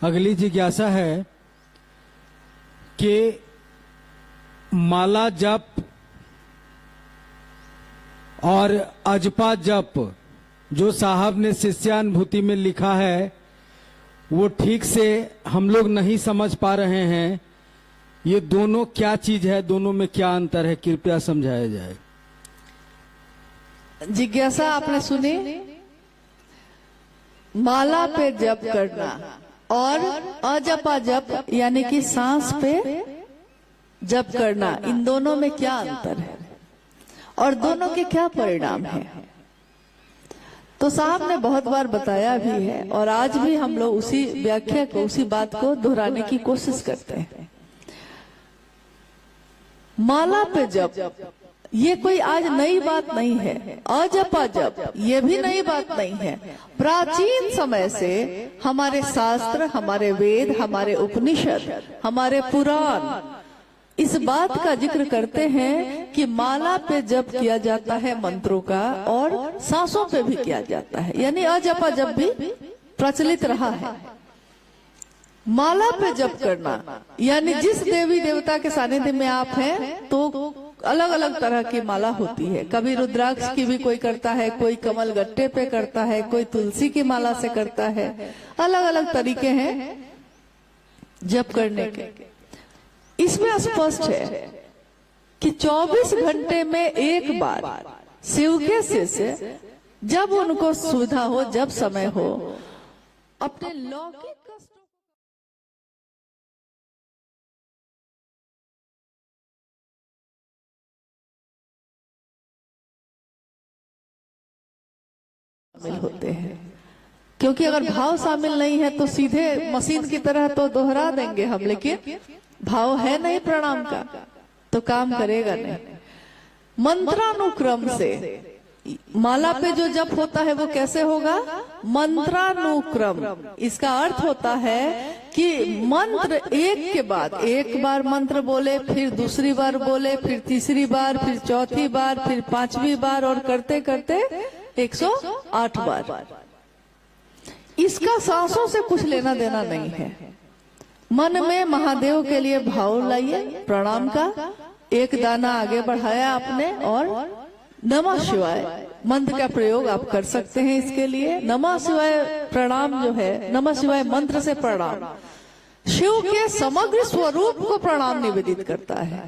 अगली जिज्ञासा है कि माला जप और अजपा जप जो साहब ने शिष्यानुभूति में लिखा है वो ठीक से हम लोग नहीं समझ पा रहे हैं। ये दोनों क्या चीज है, दोनों में क्या अंतर है, कृपया समझाया जाए। जिज्ञासा आपने सुनी। माला पे जप करना और अजपा जप यानी कि सांस पे जप करना, इन दोनों में क्या अंतर है और दोनों के क्या परिणाम है? तो साहब ने बहुत बार बताया भी है और आज भी हम लोग उसी व्याख्या को, उसी बात को दोहराने की कोशिश करते हैं। माला पे जप ये कोई आज नई बात नहीं है। अजपा जप ये भी नई बात नहीं है। प्राचीन समय से हमारे शास्त्र, हमारे वेद, हमारे उपनिषद, हमारे पुराण इस बात का जिक्र करते हैं कि माला पे जप किया जाता है मंत्रों का और सांसों पे भी किया जाता है, यानी अजपा जप भी प्रचलित रहा है। माला पे जप करना यानी जिस देवी देवता के सानिध्य में आप हैं तो अलग अलग तरह की माला होती है। कभी रुद्राक्ष की भी कोई करता है, कोई कमल गट्टे पे करता है, कोई तुलसी की माला से करता है। अलग अलग तरीके हैं जप करने के। इसमें स्पष्ट है कि 24 घंटे में एक बार शिव के शिष्य जब उनको सुविधा हो, जब समय हो, अपने लौकिक कष्टों शामिल होते हैं। क्योंकि अगर भाव शामिल नहीं है तो सीधे मशीन की तरह तो दोहरा देंगे हम, लेकिन भाव है नहीं प्रणाम का तो काम करेगा नहीं। मंत्रानुक्रम से माला पे जो जप होता है वो कैसे होगा? मंत्रानुक्रम। इसका अर्थ होता है कि मंत्र एक के बाद एक बार मंत्र बोले, फिर दूसरी बार बोले, फिर तीसरी बार, फिर चौथी बार, फिर पांचवी बार और करते करते 108 बार। इसका सांसों से कुछ लेना देना नहीं है। मन में महादेव के लिए भाव लाइए प्रणाम का, एक दाना आगे बढ़ाया आपने और नमः शिवाय मंत्र का प्रयोग आप कर सकते हैं। इसके लिए नमः शिवाय प्रणाम जो है, नमः शिवाय मंत्र से प्रणाम शिव के समग्र स्वरूप को प्रणाम निवेदित करता है।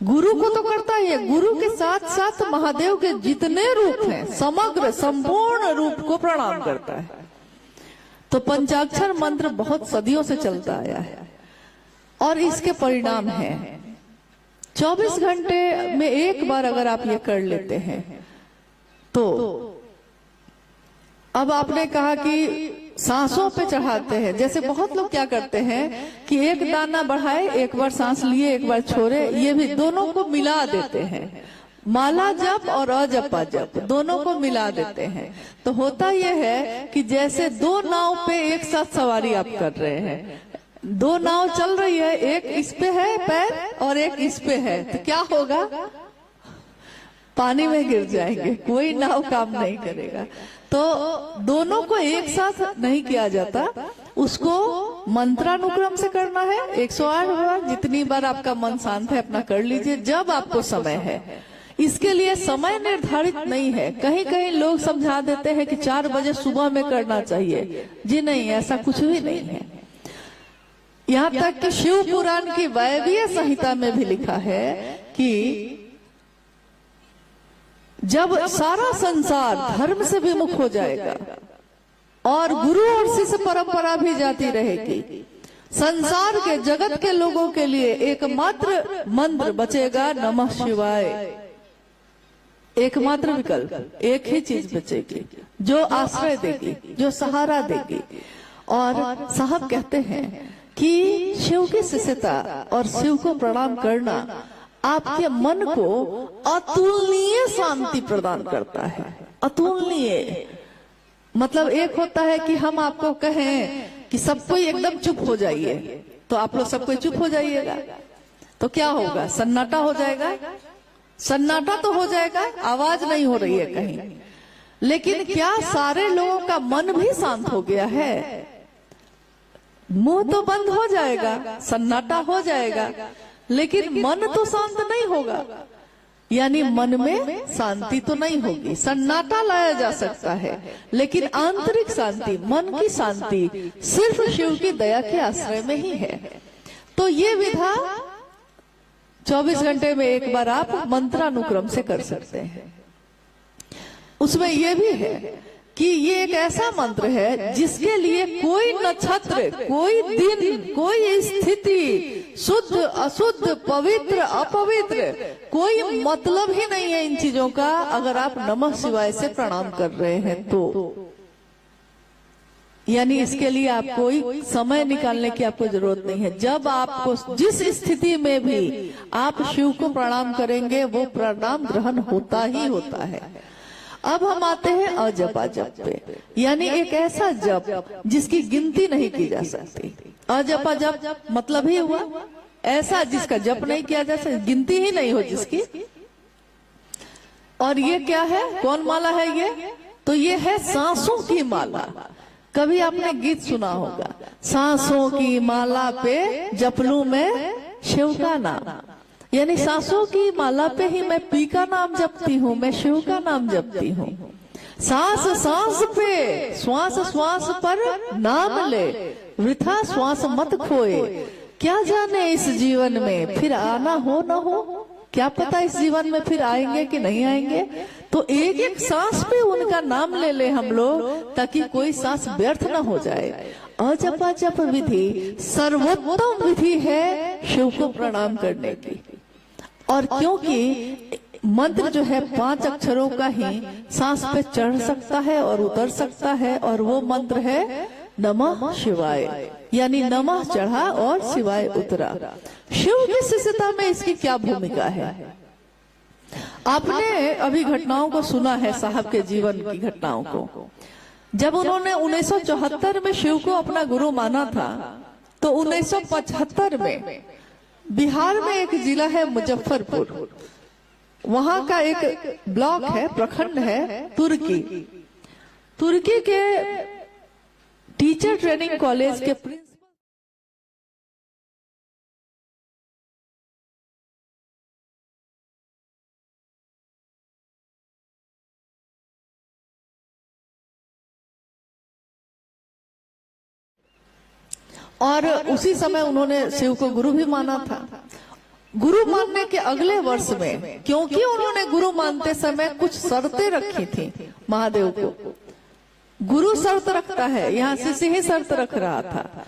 गुरु को तो करता ही है, गुरु के साथ साथ महादेव के जितने रूप हैं समग्र संपूर्ण रूप को प्रणाम करता है। तो पंचाक्षर मंत्र बहुत सदियों से चलता आया है और इसके परिणाम हैं 24 घंटे में एक बार अगर आप ये कर लेते हैं तो अब आपने कहा कि सांसों पे चढ़ाते हैं। जैसे बहुत लोग क्या करते हैं कि एक दाना बढ़ाए, एक बार सांस लिए, एक बार छोड़े, ये भी दोनों को मिला देते हैं। माला जप और अजपा जप दोनों को मिला देते हैं। तो होता यह है कि जैसे दो नाव पे एक साथ सवारी आप कर रहे हैं, दो नाव चल रही है, एक इस पे है पैर और एक इस पे है, तो क्या होगा? पानी में गिर जाएंगे, कोई नाव काम नहीं करेगा। तो दोनों को एक साथ नहीं किया जाता, उसको मंत्रानुक्रम से करना है। 108 बार, जितनी बार आपका मन शांत है अपना कर लीजिए, जब आपको समय है। इसके लिए समय निर्धारित नहीं है। कहीं कहीं लोग समझा देते हैं कि 4 बजे सुबह में करना चाहिए। जी नहीं, ऐसा कुछ भी नहीं है। यहाँ तक कि शिव पुराण की वायवीय संहिता में भी लिखा है कि जब सारा संसार धर्म से विमुख हो जाएगा और गुरु और शिष्य परंपरा भी जाती रहेगी, संसार के जगत के लोगों के लिए एकमात्र मंत्र बचेगा नमः शिवाय। एकमात्र विकल्प, एक ही चीज बचेगी जो आश्रय देगी, जो सहारा देगी। और साहब कहते हैं कि शिव की शिष्यता और शिव को प्रणाम करना आपके मन को अतुलनीय शांति प्रदान करता है। अतुलनीय मतलब एक होता है कि हम आपको कहें कि सब कोई एकदम चुप हो जाइए, तो आप लोग सब कोई चुप हो जाइएगा, तो क्या होगा? सन्नाटा हो जाएगा। सन्नाटा तो हो जाएगा, आवाज नहीं हो रही है कहीं। लेकिन क्या सारे लोगों का मन भी शांत हो गया है? मुंह तो बंद हो जाएगा, सन्नाटा हो जाएगा, लेकिन मन तो शांत नहीं होगा। यानी मन में शांति तो नहीं होगी। सन्नाटा लाया जा सकता है, लेकिन आंतरिक शांति, मन की शांति सिर्फ शिव की दया के आश्रय में ही है। तो ये विधा 24 घंटे में एक बार आप मंत्रानुक्रम से कर सकते हैं। उसमें यह भी है कि ये एक ऐसा मंत्र है जिसके लिए कोई नक्षत्र, कोई दिन, कोई स्थिति, शुद्ध अशुद्ध, पवित्र अपवित्र, कोई मतलब ही नहीं है इन चीजों का। अगर आप नमः शिवाय से प्रणाम कर रहे हैं तो यानी इसके लिए आप कोई समय निकालने की आपको जरूरत नहीं है। जब आपको जिस स्थिति में भी आप शिव को प्रणाम करेंगे वो प्रणाम ग्रहण होता ही होता है। अब हम आते हैं अजपा जप पे, यानी एक ऐसा जप जिसकी गिनती नहीं की जा सकती। अजपा जप मतलब ही हुआ ऐसा जिसका जप नहीं किया जा सकता, गिनती ही नहीं हो जिसकी। और ये क्या है, कौन माला है ये? तो ये है सांसों की माला। कभी आपने गीत सुना होगा, सांसों की माला पे जपलूं मैं शिव का नाम। यानी सांसों की माला पे ही मैं पी का नाम जपती हूँ, मैं शिव का नाम जपती हूँ। सांस सांस पे, श्वास श्वास पर नाम ले, वृथा श्वास मत खोए। क्या जाने इस जीवन में फिर आना हो न हो, क्या पता इस जीवन में फिर आएंगे कि नहीं आएंगे। तो एक एक सांस पे उनका नाम ले ले हम लोग, ताकि कोई सांस व्यर्थ न हो जाए। अजपा जप विधि सर्वोत्तम विधि है शिव को प्रणाम करने की। और क्योंकि मंत्र जो है 5 अक्षरों का ही सांस पे चढ़ सकता है और उतर सकता है, और वो मंत्र है नमः शिवाय, यानी नमः चढ़ा और शिवाय उतरा। शिव की शिष्यता में इसकी क्या भूमिका है? आपने अभी घटनाओं को सुना है, साहब के जीवन की घटनाओं को। जब उन्होंने 1974 में शिव को अपना गुरु माना था, तो 1975 में बिहार में एक जिला है मुजफ्फरपुर, वहां का एक ब्लॉक है, प्रखंड है तुर्की। तुर्की के टीचर ट्रेनिंग कॉलेज के प्रिंसिपल और उसी समय उन्होंने शिव को गुरु भी माना था। गुरु मानने के अगले वर्ष में, क्योंकि उन्होंने गुरु मानते समय कुछ शर्तें रखी थी महादेव को, गुरु शर्त रखता है, यहाँ शिष्य ही शर्त रख रहा था।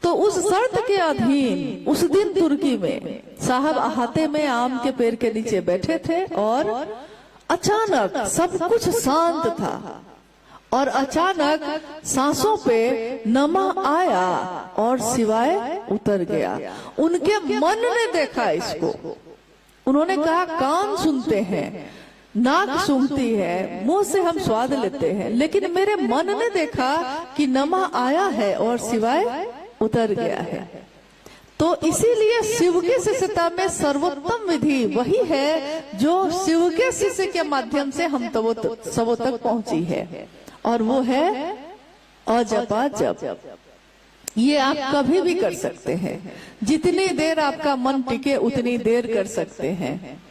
तो उस शर्त के अधीन उस दिन तुर्की में साहब अहाते में आम के पेड़ के नीचे बैठे थे, और अचानक सब कुछ शांत था, और अचानक सांसों पे नमः आया और शिवाय उतर गया। उनके मन ने देखा इसको, उन्होंने कहा कान सुनते हैं, नाक सूंघती है, मुंह से हम स्वाद लेते हैं, लेकिन मेरे मन ने देखा कि नमः आया है और शिवाय उतर गया है। तो इसीलिए शिव के शिष्यता में सर्वोत्तम विधि वही है जो शिव के शिष्य के माध्यम से हम सबों तक पहुंची है, और वो है अजपा जप। ये आप कभी भी कर सकते हैं, जितनी देर आपका मन टिके उतनी देर कर सकते हैं।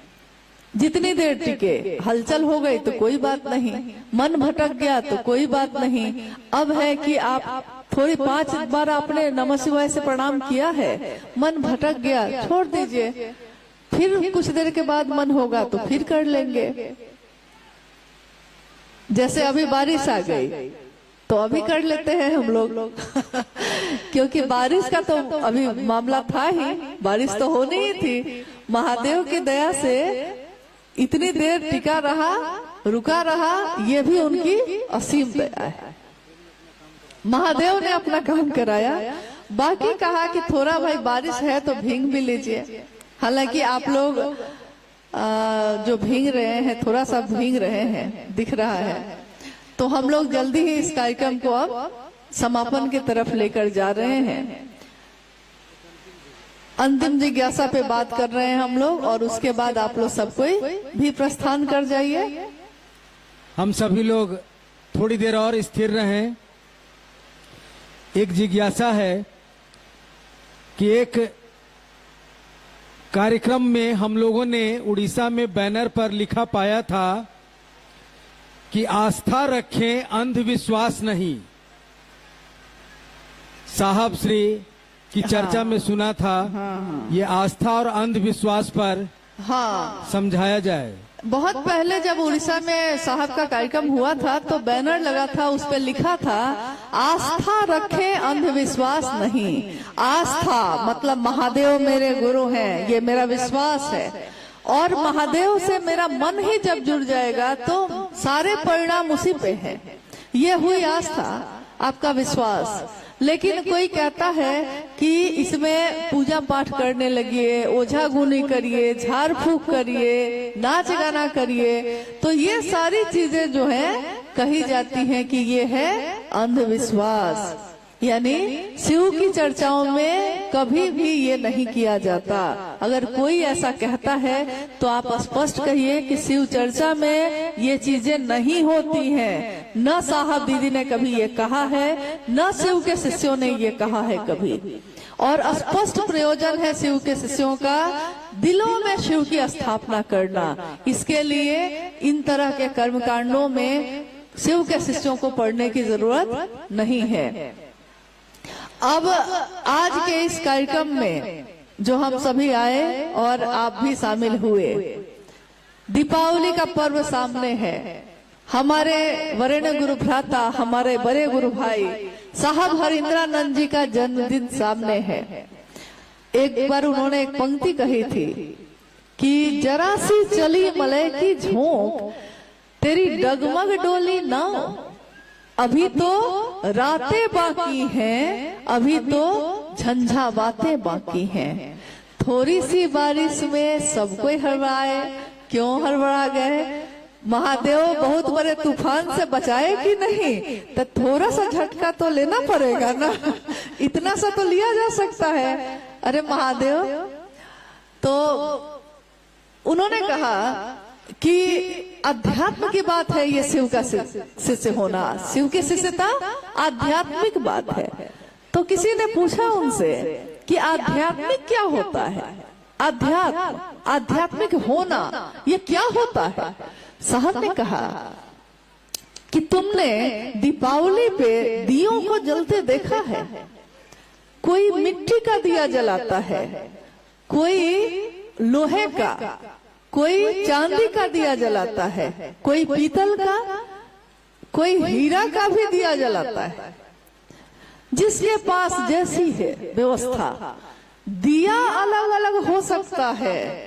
जितनी देर टिके, हलचल हो गई तो कोई बात नहीं, मन भटक गया तो कोई बात नहीं। अब है कि आप थोड़ी 5 बार आपने नमः शिवाय से प्रणाम किया है, मन भटक गया, छोड़ दीजिए, फिर कुछ देर के बाद मन होगा तो फिर कर लेंगे। जैसे अभी बारिश आ गई तो अभी कर लेते हैं हम लोग क्योंकि बारिश का तो अभी मामला था ही, बारिश तो होनी ही थी। महादेव की दया से इतनी देर टिका रहा, रुका रहा, ये भी उनकी असीम दया है। महादेव ने अपना काम कराया। बाकी कहा कि थोड़ा भाई बारिश है तो भींग भी लीजिए। हालांकि आप लोग जो भींग रहे हैं, थोड़ा सा भींग रहे हैं, दिख रहा है। तो हम लोग जल्दी ही इस कार्यक्रम को अब समापन की तरफ लेकर जा रहे हैं। अंतिम जिज्ञासा पे बात कर रहे हैं हम लोग, और उसके बाद आप लोग सब कोई भी प्रस्थान कर जाइए। हम सभी लोग थोड़ी देर और स्थिर रहें। एक जिज्ञासा है कि एक कार्यक्रम में हम लोगों ने उड़ीसा में बैनर पर लिखा पाया था कि आस्था रखें, अंधविश्वास नहीं। साहब श्री की चर्चा में सुना था, ये आस्था और अंधविश्वास पर हाँ, समझाया जाए। बहुत पहले जब उड़ीसा में साहब का कार्यक्रम हुआ था तो बैनर लगा था, उस पे लिखा था आस्था रखें, अंधविश्वास नहीं। आस्था मतलब महादेव मेरे गुरु हैं, ये मेरा विश्वास है, और महादेव से मेरा मन ही जब जुड़ जाएगा तो सारे परिणाम उसी पे हैं। ये हुई आस्था, आपका विश्वास। लेकिन कोई कहता है कि इसमें पूजा पाठ करने लगिए, ओझा गुनी करिए, झाड़ फूक करिए, नाच गाना करिए, तो ये सारी चीजें जो है कही जाती हैं कि ये है अंधविश्वास। यानी शिव की चर्चाओं में कभी भी ये नहीं किया जाता। अगर कोई ऐसा कहता है तो आप स्पष्ट कहिए कि शिव चर्चा में ये चीजें नहीं होती हैं। न साहब दीदी ने कभी ये कहा है, न शिव के शिष्यों ने ये कहा है कभी। और स्पष्ट प्रयोजन है शिव के शिष्यों का दिलों में शिव की स्थापना करना। इसके लिए इन तरह के कर्मकांडों में शिव के शिष्यों को पढ़ने की जरूरत नहीं है। अब आज के इस कार्यक्रम में जो हम सभी आए और आप भी शामिल हुए, दीपावली का पर्व सामने है। हमारे वरेण्य गुरु भ्राता, हमारे बड़े गुरु भाई साहब हरिंद्रानंद जी का जन्मदिन सामने है। एक बार उन्होंने एक पंक्ति कही थी कि जरा सी चली मलय की झोंक, तेरी डगमग डोली नाव, अभी तो रातें बाकी हैं, अभी तो झंझा बातें बाकी हैं। थोड़ी सी बारिश में सब कोई हड़बड़ाए, क्यों हड़बड़ा गए? महादेव बहुत बड़े तूफान से बचाए कि नहीं, तो थोड़ा सा झटका तो लेना पड़ेगा ना, इतना सा तो लिया जा सकता है। अरे महादेव, तो उन्होंने कहा कि अध्यात्म की बात है, ये शिव का शिष्य होना, शिव की शिष्यता आध्यात्मिक बात है। तो किसी ने पूछा उनसे कि आध्यात्मिक क्या होता है, अध्यात्म आध्यात्मिक होना ये क्या होता है? साहब ने कहा कि तुमने दीपावली पे दियों को जलते देखा है? कोई मिट्टी का दिया जलाता है, कोई लोहे का, कोई चांदी का दिया जलाता है, कोई पीतल का, कोई हीरा का भी दिया जलाता है। जिसके पास जैसी है व्यवस्था, दिया अलग अलग हो सकता है,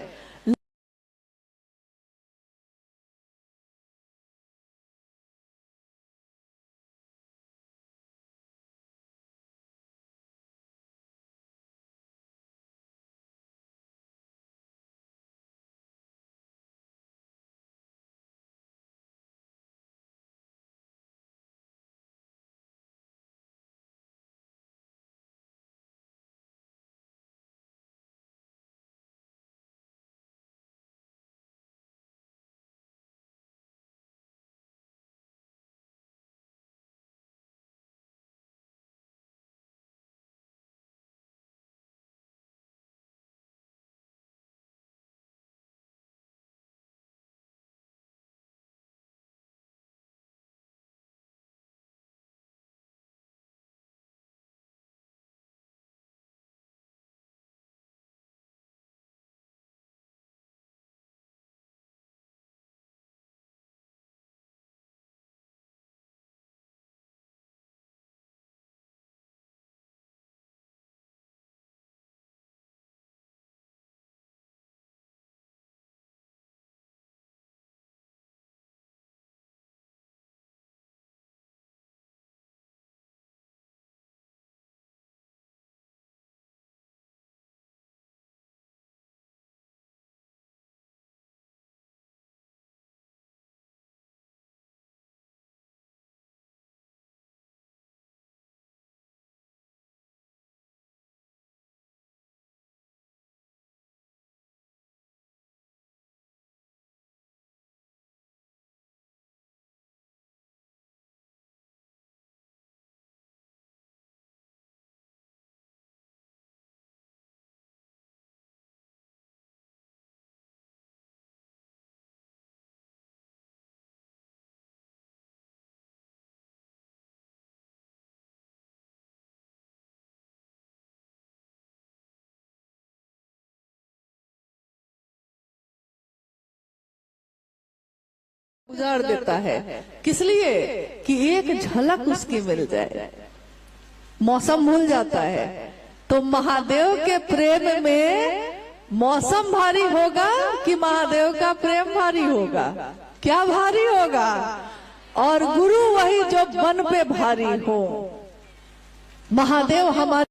उजाड़ देता है। किस लिए? कि एक झलक उसकी मिल जाए। मौसम भूल जाता है। तो महादेव के प्रेम में मौसम भारी होगा कि महादेव का प्रेम भारी होगा? क्या भारी होगा? और गुरु वही जो मन पे भारी हो। महादेव हमारे